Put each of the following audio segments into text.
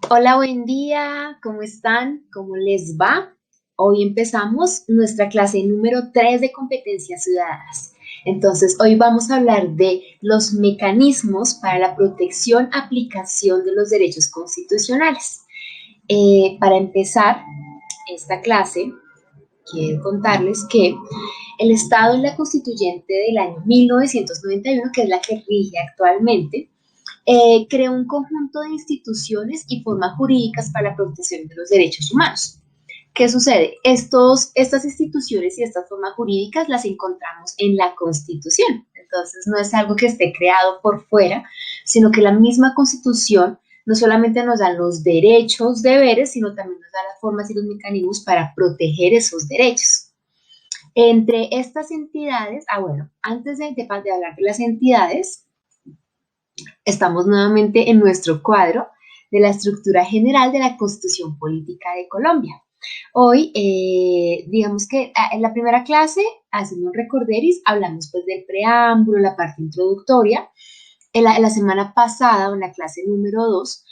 Hola, buen día, ¿cómo están? ¿Cómo les va? Hoy empezamos nuestra clase número 3 de competencias ciudadanas. Entonces, hoy vamos a hablar de los mecanismos para la protección, aplicación de los derechos constitucionales. Para empezar esta clase, quiero contarles que el Estado en la Constituyente del año 1991, que es la que rige actualmente, creó un conjunto de instituciones y formas jurídicas para la protección de los derechos humanos. ¿Qué sucede? Estas instituciones y estas formas jurídicas las encontramos en la Constitución. Entonces, no es algo que esté creado por fuera, sino que la misma Constitución no solamente nos da los derechos, deberes, sino también nos da las formas y los mecanismos para proteger esos derechos. Entre estas entidades, antes de hablar de las entidades, estamos nuevamente en nuestro cuadro de la estructura general de la Constitución Política de Colombia. Hoy, digamos que en la primera clase, haciendo un recorderis, hablamos pues del preámbulo, la parte introductoria. En la semana pasada, en la clase número 2,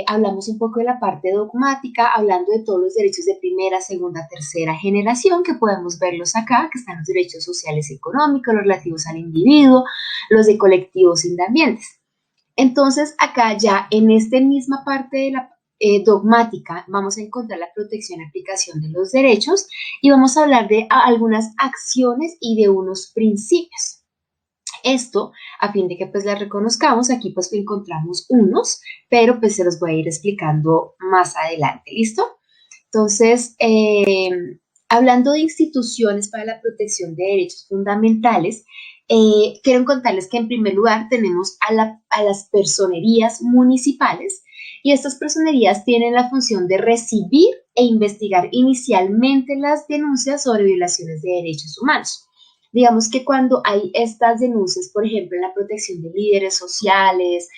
hablamos un poco de la parte dogmática, hablando de todos los derechos de primera, segunda, tercera generación, que podemos verlos acá, que están los derechos sociales y económicos, los relativos al individuo, los de colectivos independientes. Entonces, acá ya en esta misma parte de la dogmática vamos a encontrar la protección y aplicación de los derechos y vamos a hablar de algunas acciones y de unos principios. Esto, a fin de que pues las reconozcamos, aquí pues encontramos unos, pero pues se los voy a ir explicando más adelante, ¿listo? Entonces, hablando de instituciones para la protección de derechos fundamentales, quiero contarles que en primer lugar tenemos a las personerías municipales y estas personerías tienen la función de recibir e investigar inicialmente las denuncias sobre violaciones de derechos humanos. Digamos que cuando hay estas denuncias, por ejemplo, en la protección de líderes sociales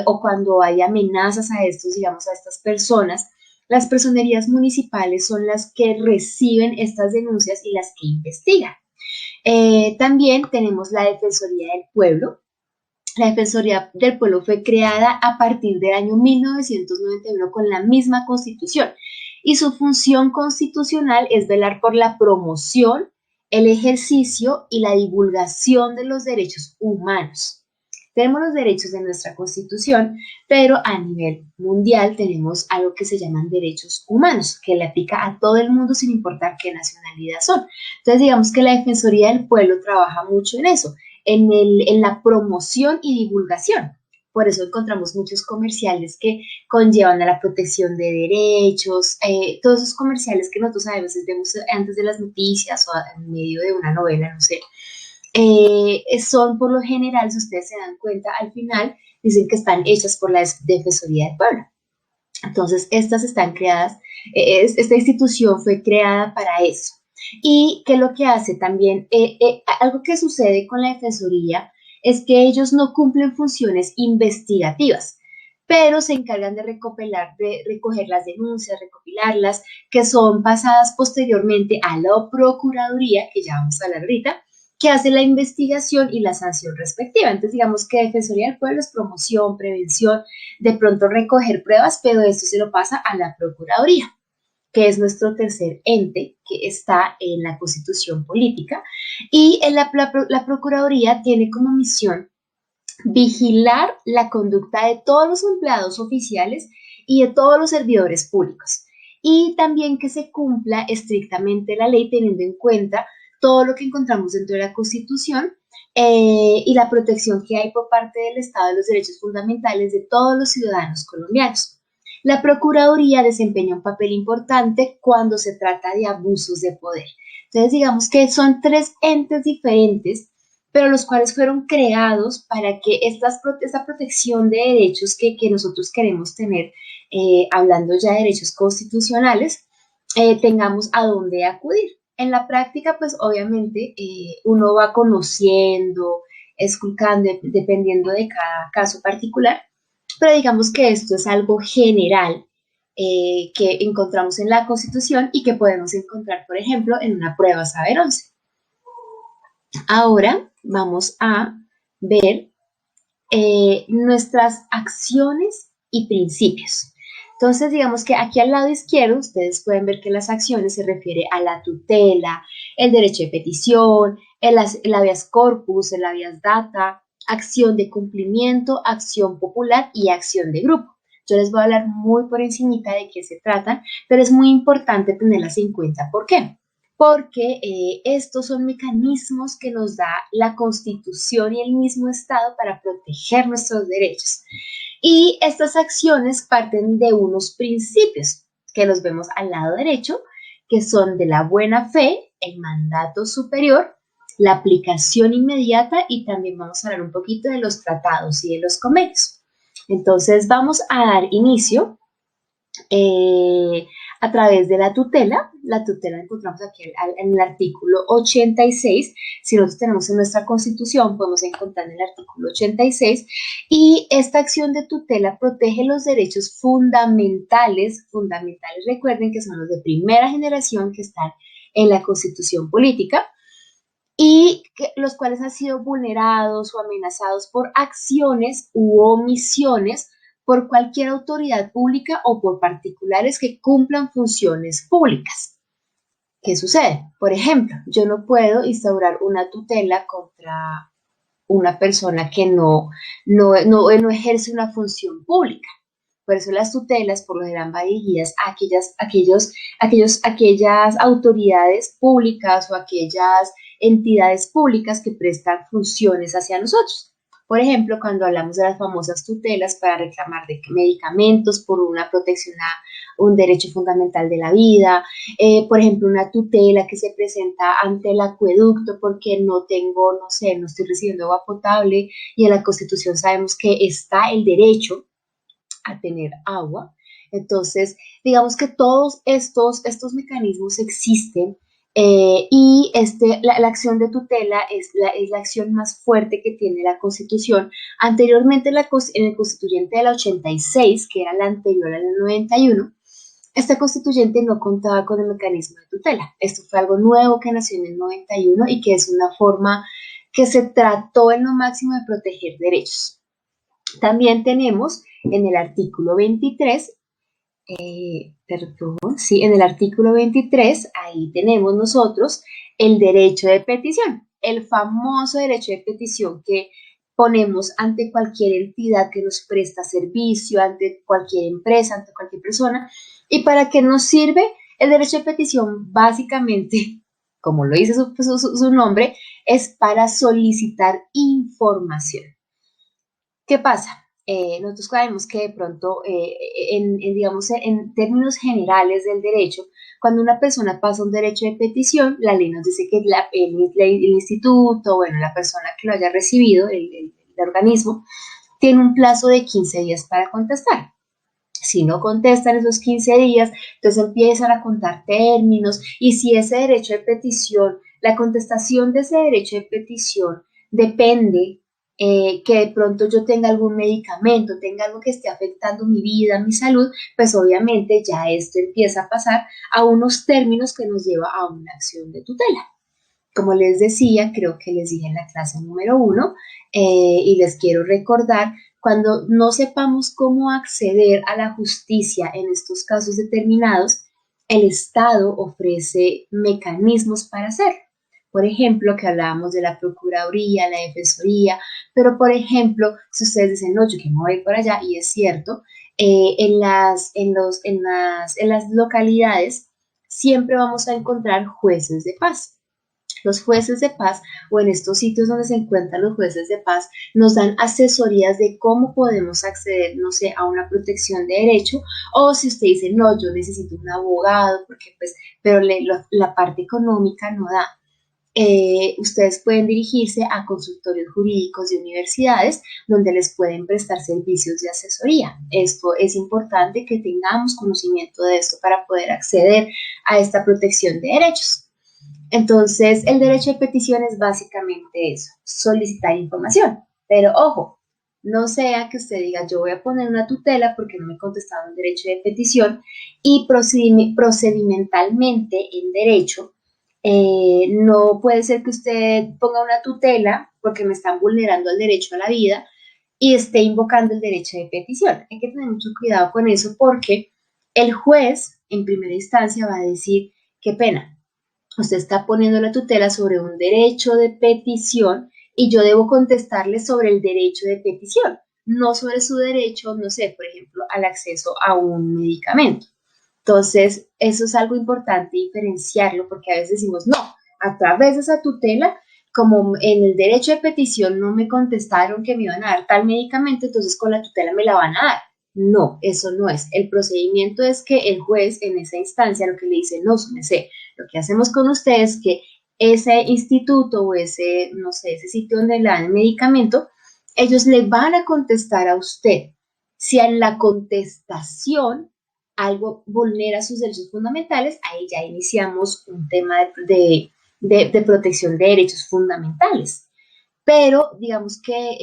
o cuando hay amenazas a estos, digamos, a estas personas, las personerías municipales son las que reciben estas denuncias y las que investigan. También tenemos la Defensoría del Pueblo. La Defensoría del Pueblo fue creada a partir del año 1991 con la misma constitución y su función constitucional es velar por la promoción, el ejercicio y la divulgación de los derechos humanos. Tenemos los derechos de nuestra constitución, pero a nivel mundial tenemos algo que se llaman derechos humanos, que le aplica a todo el mundo sin importar qué nacionalidad son. Entonces, digamos que la Defensoría del Pueblo trabaja mucho en eso, en la promoción y divulgación. Por eso encontramos muchos comerciales que conllevan a la protección de derechos, todos esos comerciales que nosotros a veces vemos antes de las noticias o en medio de una novela, no sé, son por lo general, si ustedes se dan cuenta, al final dicen que están hechas por la Defensoría del Pueblo. Entonces, estas están creadas, esta institución fue creada para eso. Y que lo que hace también, algo que sucede con la Defensoría es que ellos no cumplen funciones investigativas, pero se encargan de recoger las denuncias, recopilarlas, que son pasadas posteriormente a la Procuraduría, que ya vamos a hablar ahorita, que hace la investigación y la sanción respectiva. Entonces, digamos que Defensoría del Pueblo es promoción, prevención, de pronto recoger pruebas, pero esto se lo pasa a la Procuraduría, que es nuestro tercer ente que está en la Constitución Política. Y en la Procuraduría tiene como misión vigilar la conducta de todos los empleados oficiales y de todos los servidores públicos. Y también que se cumpla estrictamente la ley teniendo en cuenta todo lo que encontramos dentro de la Constitución y la protección que hay por parte del Estado de los derechos fundamentales de todos los ciudadanos colombianos. La Procuraduría desempeña un papel importante cuando se trata de abusos de poder. Entonces, digamos que son tres entes diferentes, pero los cuales fueron creados para que esta protección de derechos que nosotros queremos tener, hablando ya de derechos constitucionales, tengamos a dónde acudir. En la práctica, pues obviamente uno va conociendo, escuchando, dependiendo de cada caso particular, pero digamos que esto es algo general que encontramos en la Constitución y que podemos encontrar, por ejemplo, en una prueba Saber 11. Ahora vamos a ver nuestras acciones y principios. Entonces, digamos que aquí al lado izquierdo ustedes pueden ver que las acciones se refiere a la tutela, el derecho de petición, el habeas corpus, el habeas data, acción de cumplimiento, acción popular y acción de grupo. Yo les voy a hablar muy por encimita de qué se tratan, pero es muy importante tenerlas en cuenta. ¿Por qué? Porque estos son mecanismos que nos da la Constitución y el mismo Estado para proteger nuestros derechos. Y estas acciones parten de unos principios que los vemos al lado derecho, que son de la buena fe, el mandato superior, la aplicación inmediata y también vamos a hablar un poquito de los tratados y de los convenios. Entonces vamos a dar inicio eh, a través de la tutela. La tutela la encontramos aquí en el artículo 86. Si nosotros tenemos en nuestra Constitución, podemos encontrar en el artículo 86. Y esta acción de tutela protege los derechos fundamentales. Fundamentales, recuerden que son los de primera generación que están en la Constitución política y los cuales han sido vulnerados o amenazados por acciones u omisiones por cualquier autoridad pública o por particulares que cumplan funciones públicas. ¿Qué sucede? Por ejemplo, yo no puedo instaurar una tutela contra una persona que no ejerce una función pública. Por eso las tutelas por lo general van dirigidas a aquellas autoridades públicas o aquellas entidades públicas que prestan funciones hacia nosotros. Por ejemplo, cuando hablamos de las famosas tutelas para reclamar de medicamentos por una protección a un derecho fundamental de la vida, por ejemplo, una tutela que se presenta ante el acueducto porque no tengo, no sé, no estoy recibiendo agua potable y en la Constitución sabemos que está el derecho a tener agua. Entonces, digamos que todos estos mecanismos existen y la acción de tutela es la acción más fuerte que tiene la Constitución. Anteriormente, en el constituyente de la 86, que era la anterior al 91, esta constituyente no contaba con el mecanismo de tutela. Esto fue algo nuevo que nació en el 91 y que es una forma que se trató en lo máximo de proteger derechos. También tenemos en el artículo 23, sí, en el artículo 23, ahí tenemos nosotros el derecho de petición, el famoso derecho de petición que ponemos ante cualquier entidad que nos presta servicio, ante cualquier empresa, ante cualquier persona. ¿Y para qué nos sirve? El derecho de petición básicamente, como lo dice su nombre, es para solicitar información. ¿Qué pasa? Nosotros sabemos que de pronto, digamos, en términos generales del derecho, cuando una persona pasa un derecho de petición, la ley nos dice que el instituto, bueno, la persona que lo haya recibido, el organismo, tiene un plazo de 15 días para contestar. Si no contestan esos 15 días, entonces empiezan a contar términos y si ese derecho de petición, la contestación de ese derecho de petición depende que de pronto yo tenga algún medicamento, tenga algo que esté afectando mi vida, mi salud, pues obviamente ya esto empieza a pasar a unos términos que nos lleva a una acción de tutela. Como les decía, creo que les dije en la clase número 1 y les quiero recordar, cuando no sepamos cómo acceder a la justicia en estos casos determinados, el Estado ofrece mecanismos para hacerlo. Por ejemplo, que hablábamos de la Procuraduría, la Defensoría, pero por ejemplo, si ustedes dicen, no, yo que me voy por allá, y es cierto, en las localidades siempre vamos a encontrar jueces de paz. Los jueces de paz o en estos sitios donde se encuentran los jueces de paz nos dan asesorías de cómo podemos acceder, no sé, a una protección de derecho o si usted dice, no, yo necesito un abogado porque pues, pero la parte económica no da. Ustedes pueden dirigirse a consultorios jurídicos de universidades donde les pueden prestar servicios de asesoría. Esto es importante que tengamos conocimiento de esto para poder acceder a esta protección de derechos. Entonces, el derecho de petición es básicamente eso, solicitar información. Pero ojo, no sea que usted diga, yo voy a poner una tutela porque no me contestaron el derecho de petición y procedimentalmente en derecho, no puede ser que usted ponga una tutela porque me están vulnerando el derecho a la vida y esté invocando el derecho de petición. Hay que tener mucho cuidado con eso porque El juez, en primera instancia, va a decir, qué pena, usted está poniendo la tutela sobre un derecho de petición y yo debo contestarle sobre el derecho de petición, no sobre su derecho, no sé, por ejemplo, al acceso a un medicamento. Entonces, eso es algo importante diferenciarlo porque a veces decimos, no, a través de esa tutela, como en el derecho de petición no me contestaron que me iban a dar tal medicamento, entonces con la tutela me la van a dar. No, eso no es. El procedimiento es que el juez en esa instancia lo que le dice, no, su merced, lo que hacemos con usted es que ese instituto o ese, no sé, ese sitio donde le dan el medicamento, ellos le van a contestar a usted. Si en la contestación algo vulnera sus derechos fundamentales, ahí ya iniciamos un tema de protección de derechos fundamentales. Pero digamos que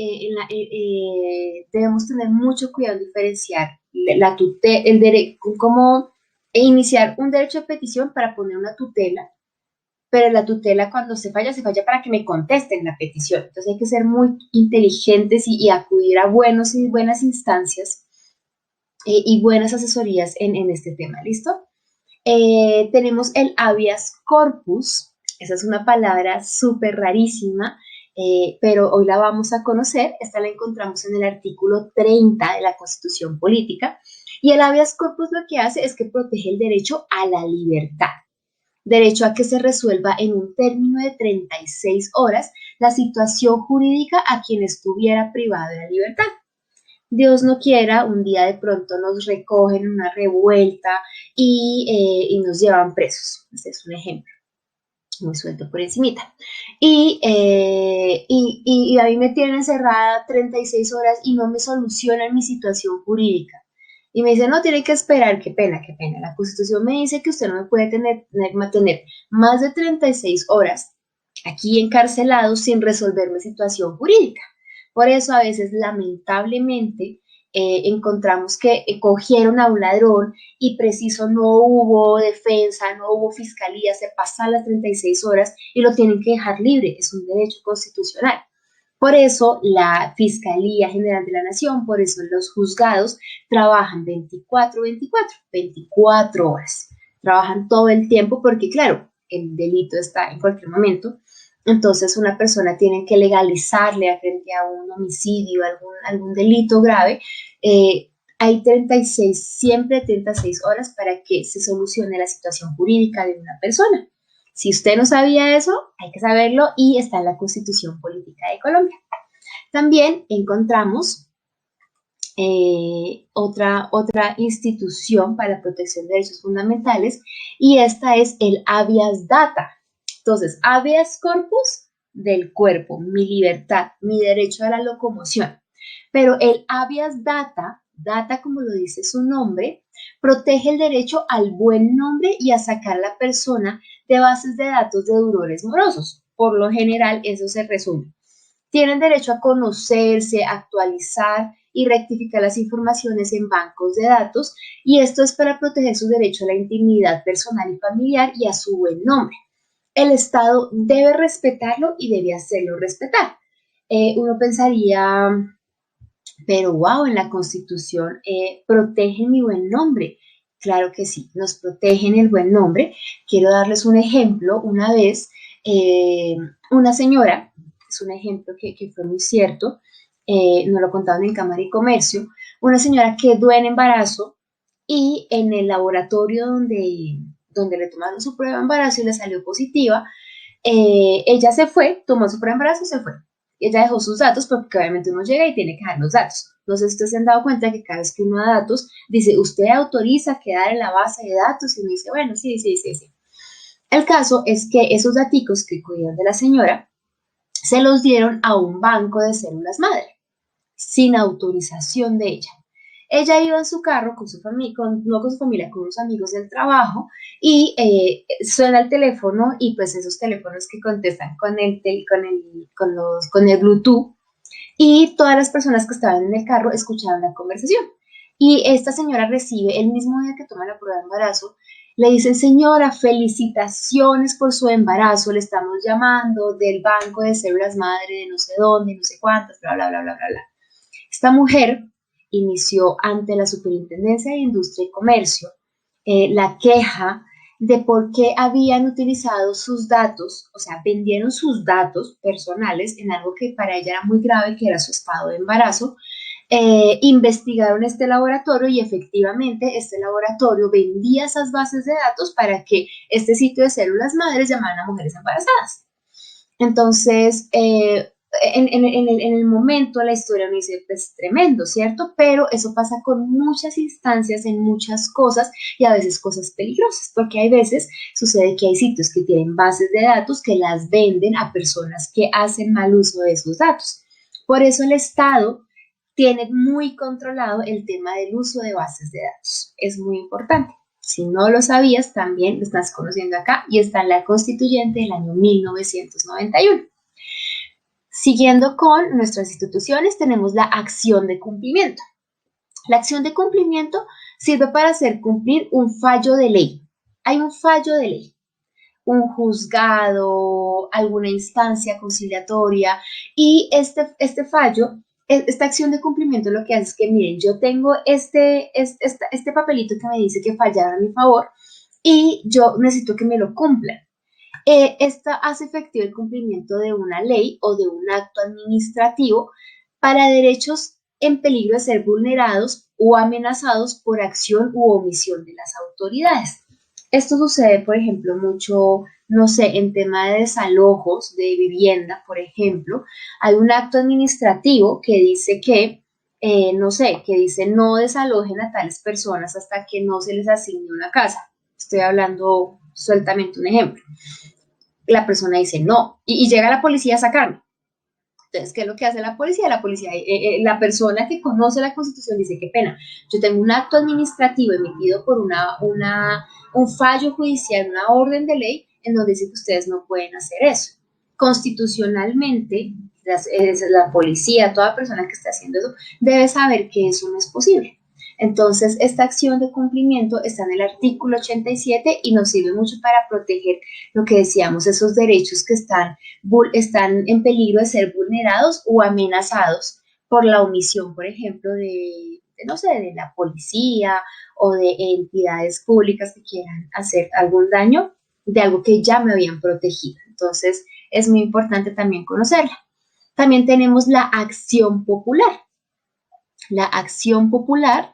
debemos tener mucho cuidado en diferenciar la tutela, el derecho, como iniciar un derecho de petición para poner una tutela, pero la tutela cuando se falla para que me contesten la petición. Entonces hay que ser muy inteligentes y acudir a buenas instancias y buenas asesorías en este tema, ¿listo? Tenemos el habeas corpus, esa es una palabra súper rarísima, pero hoy la vamos a conocer, esta la encontramos en el artículo 30 de la Constitución Política, y el habeas corpus lo que hace es que protege el derecho a la libertad, derecho a que se resuelva en un término de 36 horas la situación jurídica a quien estuviera privado de la libertad. Dios no quiera, un día de pronto nos recogen en una revuelta y nos llevan presos. Este es un ejemplo, muy suelto por encimita. Y a mí me tienen encerrada 36 horas y no me solucionan mi situación jurídica. Y me dicen, no, tiene que esperar, qué pena, qué pena. La Constitución me dice que usted no me puede tener más de 36 horas aquí encarcelado sin resolver mi situación jurídica. Por eso a veces, lamentablemente, encontramos que cogieron a un ladrón y preciso no hubo defensa, no hubo fiscalía, se pasan las 36 horas y lo tienen que dejar libre. Es un derecho constitucional. Por eso la Fiscalía General de la Nación, por eso los juzgados trabajan 24 horas. Trabajan todo el tiempo porque, claro, el delito está en cualquier momento. Entonces una persona tiene que legalizarle frente a un homicidio, algún delito grave. Hay 36, siempre 36 horas para que se solucione la situación jurídica de una persona. Si usted no sabía eso, hay que saberlo y está en la Constitución Política de Colombia. También encontramos otra institución para la protección de derechos fundamentales y esta es el habeas data. Entonces, habeas corpus del cuerpo, mi libertad, mi derecho a la locomoción. Pero el habeas data, data como lo dice su nombre, protege el derecho al buen nombre y a sacar a la persona de bases de datos de deudores morosos. Por lo general, eso se resume. Tienen derecho a conocerse, actualizar y rectificar las informaciones en bancos de datos y esto es para proteger su derecho a la intimidad personal y familiar y a su buen nombre. El Estado debe respetarlo y debe hacerlo respetar. Uno pensaría, pero wow, en la Constitución protegen mi buen nombre. Claro que sí, nos protegen el buen nombre. Quiero darles un ejemplo. Una vez, una señora, es un ejemplo que fue muy cierto, nos lo contaban en Cámara y Comercio, una señora quedó en embarazo y en el laboratorio donde le tomaron su prueba de embarazo y le salió positiva, ella se fue, tomó su prueba de embarazo y se fue. Ella dejó sus datos porque obviamente uno llega y tiene que dar los datos. No sé si ustedes se han dado cuenta que cada vez que uno da datos, dice, usted autoriza quedar en la base de datos y uno dice, bueno, sí. El caso es que esos datos que cuidan de la señora se los dieron a un banco de células madre, sin autorización de ella. Ella iba en su carro con su familia, no con su familia, con unos amigos del trabajo y suena el teléfono y pues esos teléfonos que contestan con el Bluetooth y todas las personas que estaban en el carro escuchaban la conversación. Y esta señora recibe el mismo día que toma la prueba de embarazo, le dicen, señora, felicitaciones por su embarazo, le estamos llamando del banco de células madre de no sé dónde, no sé cuántas, bla, bla, bla, bla, bla, bla. Esta mujer inició ante la Superintendencia de Industria y Comercio la queja de por qué habían utilizado sus datos, o sea, vendieron sus datos personales en algo que para ella era muy grave, que era su estado de embarazo. Investigaron este laboratorio y efectivamente este laboratorio vendía esas bases de datos para que este sitio de células madres llamaran a mujeres embarazadas. Entonces, en el momento la historia me dice, pues tremendo, ¿cierto? Pero eso pasa con muchas instancias, en muchas cosas y a veces cosas peligrosas, porque hay veces sucede que hay sitios que tienen bases de datos que las venden a personas que hacen mal uso de esos datos. Por eso el Estado tiene muy controlado el tema del uso de bases de datos. Es muy importante. Si no lo sabías, también lo estás conociendo acá y está en la Constituyente del año 1991. Siguiendo con nuestras instituciones, tenemos la acción de cumplimiento. La acción de cumplimiento sirve para hacer cumplir un fallo de ley. Hay un fallo de ley, un juzgado, alguna instancia conciliatoria y este fallo, esta acción de cumplimiento lo que hace es que, miren, yo tengo este papelito que me dice que fallaron a mi favor y yo necesito que me lo cumplan. Esta hace efectivo el cumplimiento de una ley o de un acto administrativo para derechos en peligro de ser vulnerados o amenazados por acción u omisión de las autoridades. Esto sucede, por ejemplo, mucho, no sé, en tema de desalojos de vivienda, por ejemplo, hay un acto administrativo que dice que, no sé, que dice no desalojen a tales personas hasta que no se les asigne una casa. Estoy hablando sueltamente un ejemplo. La persona dice no y llega la policía a sacarme. Entonces, ¿qué es lo que hace la policía? La persona que conoce la Constitución dice, qué pena, yo tengo un acto administrativo emitido por un fallo judicial, una orden de ley, en donde dice que ustedes no pueden hacer eso. Constitucionalmente, la policía, toda persona que esté haciendo eso, debe saber que eso no es posible. Entonces, esta acción de cumplimiento está en el artículo 87 y nos sirve mucho para proteger lo que decíamos, esos derechos que están en peligro de ser vulnerados o amenazados por la omisión, por ejemplo, no sé, de la policía o de entidades públicas que quieran hacer algún daño de algo que ya me habían protegido. Entonces, es muy importante también conocerla. También tenemos la acción popular. La acción popular,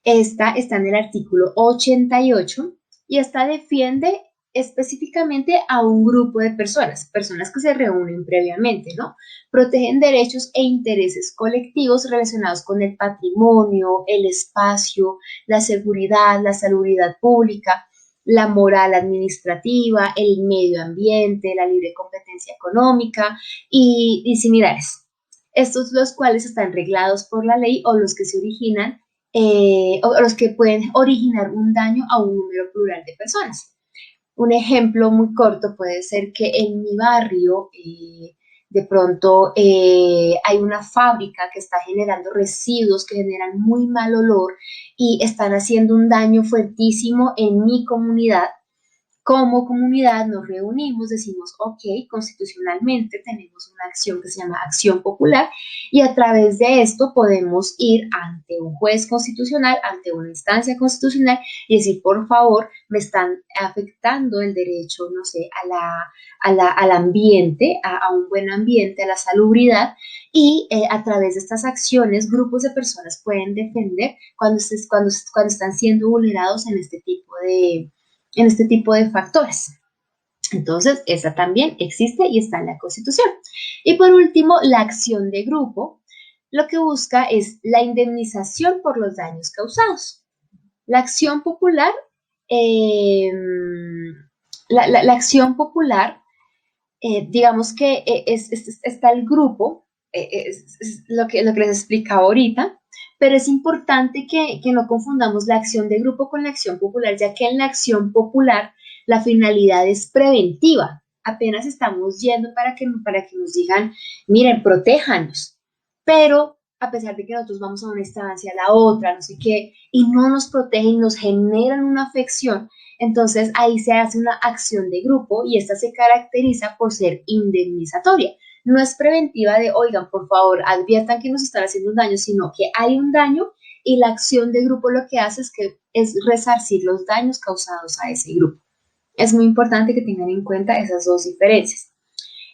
esta está en el artículo 88 y esta defiende específicamente a un grupo de personas que se reúnen previamente, ¿no? Protegen derechos e intereses colectivos relacionados con el patrimonio, el espacio, la seguridad, la salubridad pública, la moral administrativa, el medio ambiente, la libre competencia económica y similares. Estos los cuales están reglados por la ley o los que se originan o los que pueden originar un daño a un número plural de personas. Un ejemplo muy corto puede ser que en mi barrio de pronto hay una fábrica que está generando residuos que generan muy mal olor y están haciendo un daño fuertísimo en mi comunidad. Como comunidad nos reunimos, decimos, ok, constitucionalmente tenemos una acción que se llama acción popular y a través de esto podemos ir ante un juez constitucional, ante una instancia constitucional y decir, por favor, me están afectando el derecho, no sé, al ambiente, a un buen ambiente, a la salubridad y a través de estas acciones grupos de personas pueden defender cuando están siendo vulnerados en este tipo de factores. Entonces, esa también existe y está en la Constitución. Y por último, la acción de grupo, lo que busca es la indemnización por los daños causados. La acción popular, la acción popular, digamos que está el grupo, es lo que les explicaba ahorita, pero es importante que no confundamos la acción de grupo con la acción popular, ya que en la acción popular la finalidad es preventiva. Apenas estamos yendo para que nos digan, miren, protéjanos. Pero a pesar de que nosotros vamos a una instancia, a la otra, no sé qué, y no nos protegen, nos generan una afección, entonces ahí se hace una acción de grupo y esta se caracteriza por ser indemnizatoria. No es preventiva de, oigan, por favor, adviertan que nos están haciendo un daño, sino que hay un daño y la acción de grupo lo que hace es que es resarcir los daños causados a ese grupo. Es muy importante que tengan en cuenta esas dos diferencias.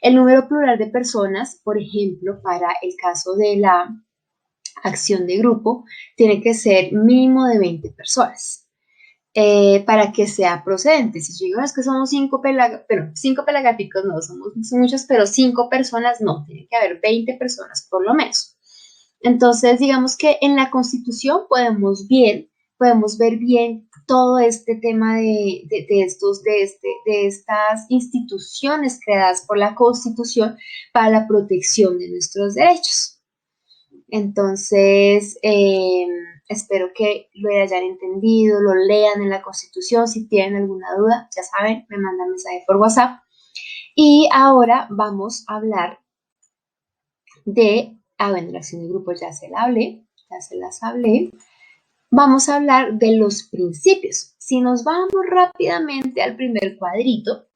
El número plural de personas, por ejemplo, para el caso de la acción de grupo, tiene que ser mínimo de 20 personas para que sea procedente. Si yo digo, es que somos cinco pelagaticos, no, somos muchos, pero 5 personas no, tiene que haber 20 personas por lo menos. Entonces, digamos que en la Constitución podemos ver bien todo este tema de estas instituciones creadas por la Constitución para la protección de nuestros derechos. Entonces, espero que lo hayan entendido, lo lean en la Constitución. Si tienen alguna duda, ya saben, me mandan mensaje por WhatsApp. Y ahora vamos a hablar de, bueno, la acción de grupo ya se las hablé. Vamos a hablar de los principios. Si nos vamos rápidamente al primer cuadrito,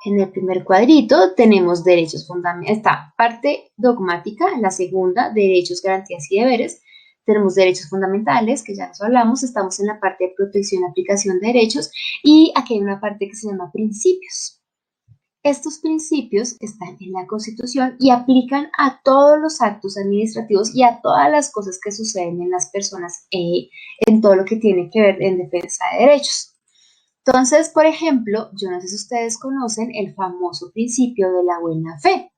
en el primer cuadrito tenemos derechos fundamentales, esta parte dogmática, la segunda, derechos, garantías y deberes. Tenemos derechos fundamentales, que ya nos hablamos, estamos en la parte de protección y aplicación de derechos, y aquí hay una parte que se llama principios. Estos principios están en la Constitución y aplican a todos los actos administrativos y a todas las cosas que suceden en las personas en todo lo que tiene que ver en defensa de derechos. Entonces, por ejemplo, yo no sé si ustedes conocen el famoso principio de la buena fe.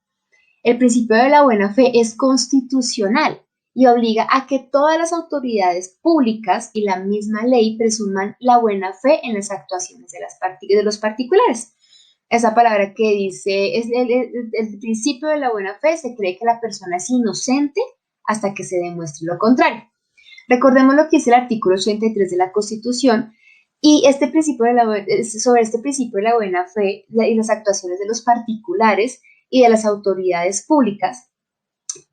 El principio de la buena fe es constitucional y obliga a que todas las autoridades públicas y la misma ley presuman la buena fe en las actuaciones de los particulares. Esa palabra que dice, es el principio de la buena fe, se cree que la persona es inocente hasta que se demuestre lo contrario. Recordemos lo que dice el artículo 83 de la Constitución, y sobre este principio de la buena fe y las actuaciones de los particulares y de las autoridades públicas,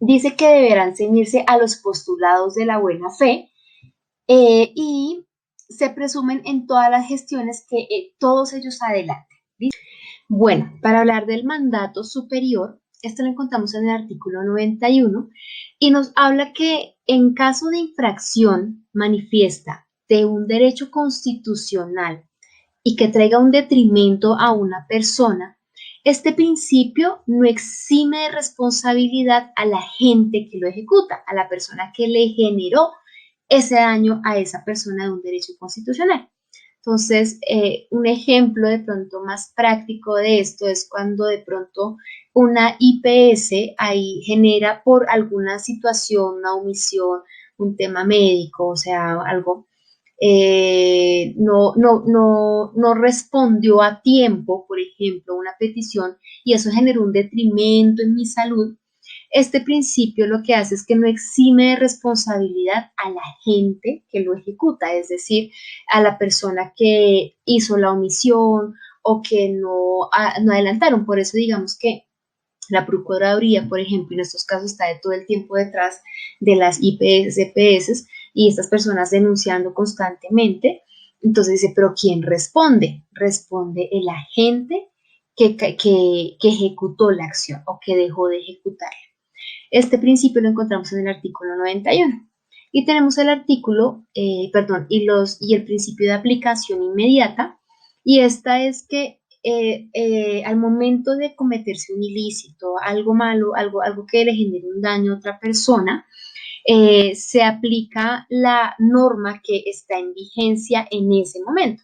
dice que deberán ceñirse a los postulados de la buena fe y se presumen en todas las gestiones que todos ellos adelanten. Bueno, para hablar del mandato superior, esto lo encontramos en el artículo 91 y nos habla que en caso de infracción manifiesta de un derecho constitucional y que traiga un detrimento a una persona, este principio no exime de responsabilidad a la gente que lo ejecuta, a la persona que le generó ese daño a esa persona de un derecho constitucional. Entonces, un ejemplo de pronto más práctico de esto es cuando de pronto una IPS ahí genera por alguna situación, una omisión, un tema médico, o sea, algo, no respondió a tiempo, por ejemplo, una petición y eso generó un detrimento en mi salud. Este principio lo que hace es que no exime de responsabilidad a la gente que lo ejecuta, es decir, a la persona que hizo la omisión o que no adelantaron. Por eso digamos que la Procuraduría, por ejemplo, en estos casos está de todo el tiempo detrás de las IPS, CPS y estas personas denunciando constantemente. Entonces dice, pero ¿quién responde? Responde el agente que ejecutó la acción o que dejó de ejecutarla. Este principio lo encontramos en el artículo 91. Y tenemos el artículo, y el principio de aplicación inmediata, y esta es que al momento de cometerse un ilícito, algo malo, algo que le genere un daño a otra persona, se aplica la norma que está en vigencia en ese momento.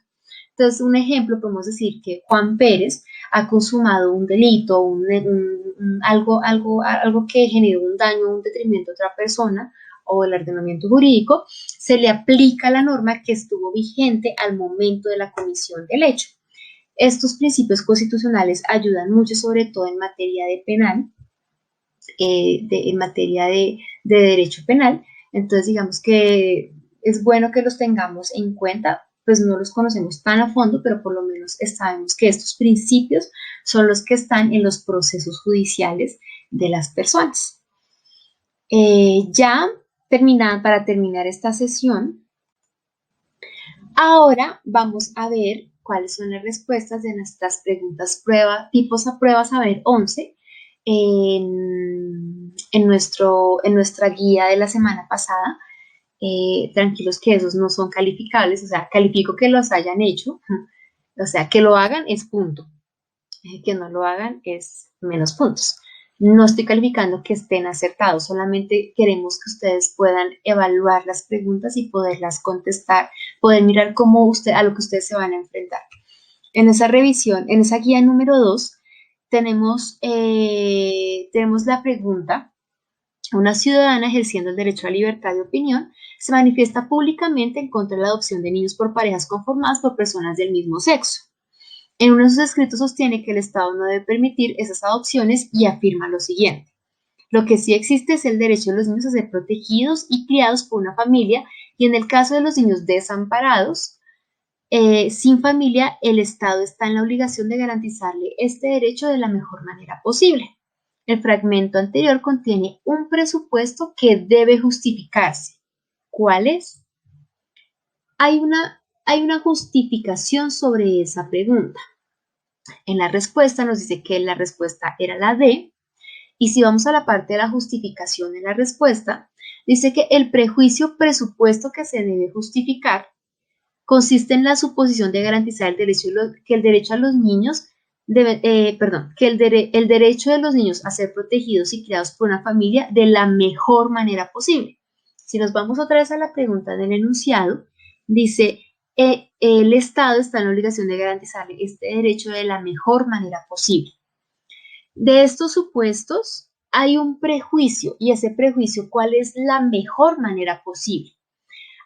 Entonces, un ejemplo, podemos decir que Juan Pérez ha consumado un delito, algo que generó un daño, un detrimento a otra persona o el ordenamiento jurídico, se le aplica la norma que estuvo vigente al momento de la comisión del hecho. Estos principios constitucionales ayudan mucho, sobre todo en materia de penal, en materia de derecho penal. Entonces, digamos que es bueno que los tengamos en cuenta, pues no los conocemos tan a fondo, pero por lo menos sabemos que estos principios son los que están en los procesos judiciales de las personas. Para terminar esta sesión, ahora vamos a ver cuáles son las respuestas de nuestras preguntas tipos a prueba saber 11 en nuestra guía de la semana pasada. tranquilos que esos no son calificables, o sea, califico que los hayan hecho, o sea, que lo hagan es punto, que no lo hagan es menos puntos. No estoy calificando que estén acertados, solamente queremos que ustedes puedan evaluar las preguntas y poderlas contestar, poder mirar a lo que ustedes se van a enfrentar. En esa revisión, en esa guía número 2, tenemos la pregunta: una ciudadana ejerciendo el derecho a libertad de opinión se manifiesta públicamente en contra de la adopción de niños por parejas conformadas por personas del mismo sexo. En uno de sus escritos sostiene que el Estado no debe permitir esas adopciones y afirma lo siguiente: lo que sí existe es el derecho de los niños a ser protegidos y criados por una familia, y en el caso de los niños desamparados, sin familia, el Estado está en la obligación de garantizarle este derecho de la mejor manera posible. El fragmento anterior contiene un presupuesto que debe justificarse. ¿Cuál es? Hay una justificación sobre esa pregunta. En la respuesta nos dice que la respuesta era la D, y si vamos a la parte de la justificación en la respuesta, dice que el presupuesto que se debe justificar consiste en la suposición de garantizar el derecho a los niños el derecho de los niños a ser protegidos y criados por una familia de la mejor manera posible. Si nos vamos otra vez a la pregunta del enunciado, dice: el Estado está en la obligación de garantizarle este derecho de la mejor manera posible. De estos supuestos hay un prejuicio, y ese prejuicio, ¿cuál es la mejor manera posible?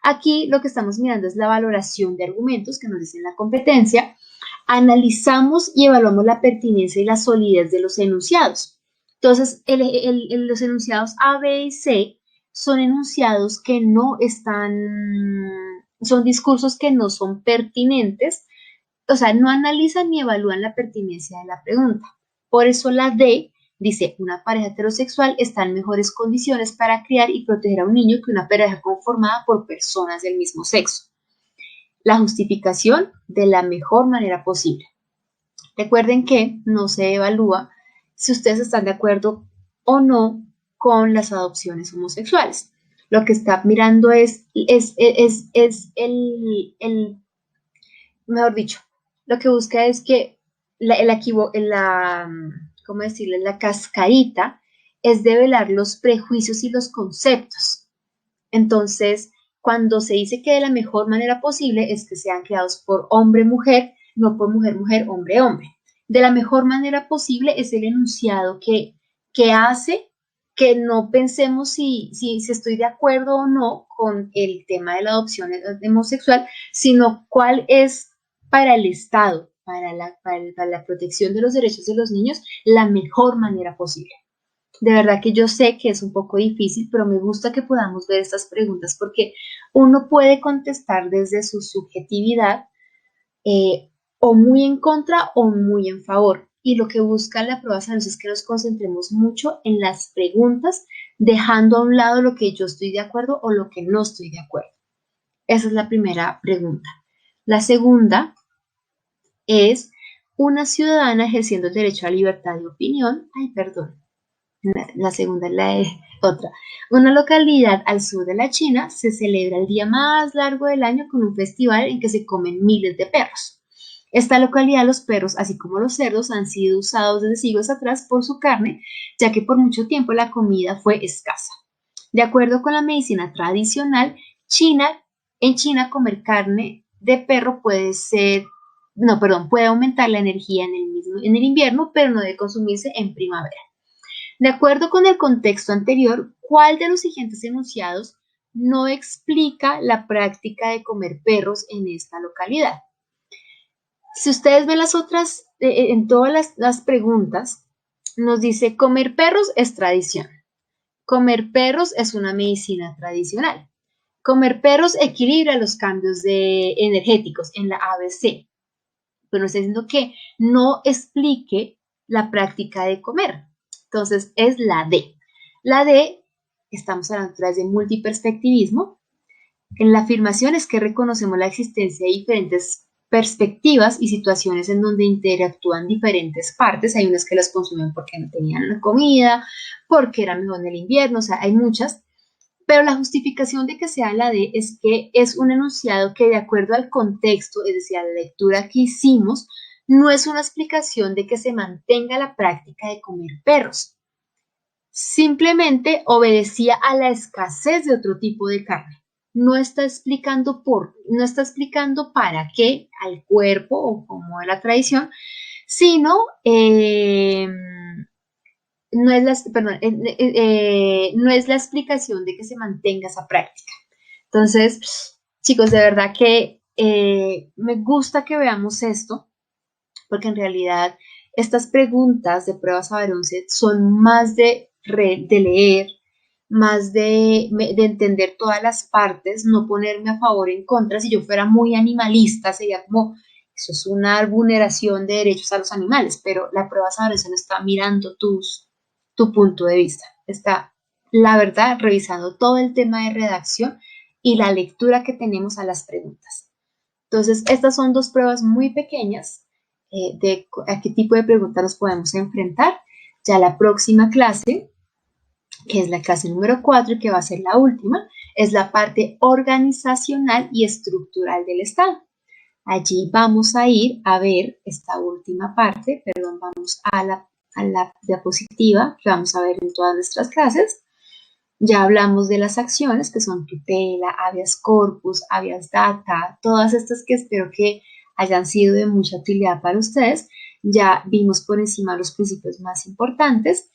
Aquí lo que estamos mirando es la valoración de argumentos que nos dicen la competencia. Analizamos y evaluamos la pertinencia y la solidez de los enunciados. Entonces, los enunciados A, B y C son enunciados que no son discursos que no son pertinentes, o sea, no analizan ni evalúan la pertinencia de la pregunta. Por eso la D dice: una pareja heterosexual está en mejores condiciones para criar y proteger a un niño que una pareja conformada por personas del mismo sexo. La justificación de la mejor manera posible. Recuerden que no se evalúa si ustedes están de acuerdo o no con las adopciones homosexuales. Lo que está mirando es mejor dicho, lo que busca es que ¿cómo decirle? La cascarita es develar los prejuicios y los conceptos. Entonces, cuando se dice que de la mejor manera posible es que sean creados por hombre-mujer, no por mujer-mujer, hombre-hombre. De la mejor manera posible es el enunciado que hace que no pensemos si estoy de acuerdo o no con el tema de la adopción homosexual, sino cuál es para el Estado, para la protección de los derechos de los niños, la mejor manera posible. De verdad que yo sé que es un poco difícil, pero me gusta que podamos ver estas preguntas porque uno puede contestar desde su subjetividad, o muy en contra o muy en favor. Y lo que busca la prueba Sanos es que nos concentremos mucho en las preguntas, dejando a un lado lo que yo estoy de acuerdo o lo que no estoy de acuerdo. Esa es la primera pregunta. La segunda es: una ciudadana ejerciendo el derecho a libertad de opinión. La segunda es la otra. Una localidad al sur de la China se celebra el día más largo del año con un festival en que se comen miles de perros. Esta localidad, los perros, así como los cerdos, han sido usados desde siglos atrás por su carne, ya que por mucho tiempo la comida fue escasa. De acuerdo con la medicina tradicional, en China comer carne de perro puede aumentar la energía en el invierno, pero no debe consumirse en primavera. De acuerdo con el contexto anterior, ¿cuál de los siguientes enunciados no explica la práctica de comer perros en esta localidad? Si ustedes ven las otras, en todas las preguntas, nos dice: comer perros es tradición. Comer perros es una medicina tradicional. Comer perros equilibra los cambios energéticos en la ABC. Pero nos está diciendo que no explique la práctica de comer. Entonces es la D. La D, estamos hablando de multiperspectivismo. En la afirmación es que reconocemos la existencia de diferentes perspectivas y situaciones en donde interactúan diferentes partes. Hay unas que las consumen porque no tenían la comida, porque era mejor en el invierno, o sea, hay muchas, Pero la justificación de que sea la D es que es un enunciado que de acuerdo al contexto, es decir, a la lectura que hicimos, no es una explicación de que se mantenga la práctica de comer perros. Simplemente obedecía a la escasez de otro tipo de carne. No está explicando no está explicando para qué al cuerpo o como es la tradición, sino no es no es la explicación de que se mantenga esa práctica. Entonces, chicos, de verdad que me gusta que veamos esto, porque en realidad estas preguntas de prueba saber 11 son más de leer, más de entender todas las partes, no ponerme a favor o en contra. Si yo fuera muy animalista, sería como, eso es una vulneración de derechos a los animales, pero la prueba saber 11 no está mirando tu punto de vista, está, la verdad, revisando todo el tema de redacción y la lectura que tenemos a las preguntas. Entonces, estas son dos pruebas muy pequeñas de a qué tipo de preguntas nos podemos enfrentar. Ya la próxima clase, que es la clase número 4 y que va a ser la última, es la parte organizacional y estructural del Estado. Allí vamos a ir a ver esta última parte, perdón, vamos a la diapositiva que vamos a ver en todas nuestras clases. Ya hablamos de las acciones que son tutela, habeas corpus, habeas data, todas estas que espero que hayan sido de mucha utilidad para ustedes. Ya vimos por encima los principios más importantes.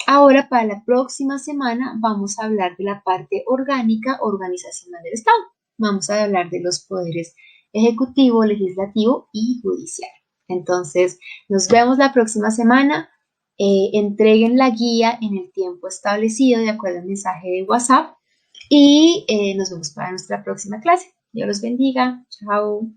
Ahora, para la próxima semana, vamos a hablar de la parte orgánica, organizacional del Estado. Vamos a hablar de los poderes ejecutivo, legislativo y judicial. Entonces, nos vemos la próxima semana. Entreguen la guía en el tiempo establecido de acuerdo al mensaje de WhatsApp y nos vemos para nuestra próxima clase. Dios los bendiga. Chao.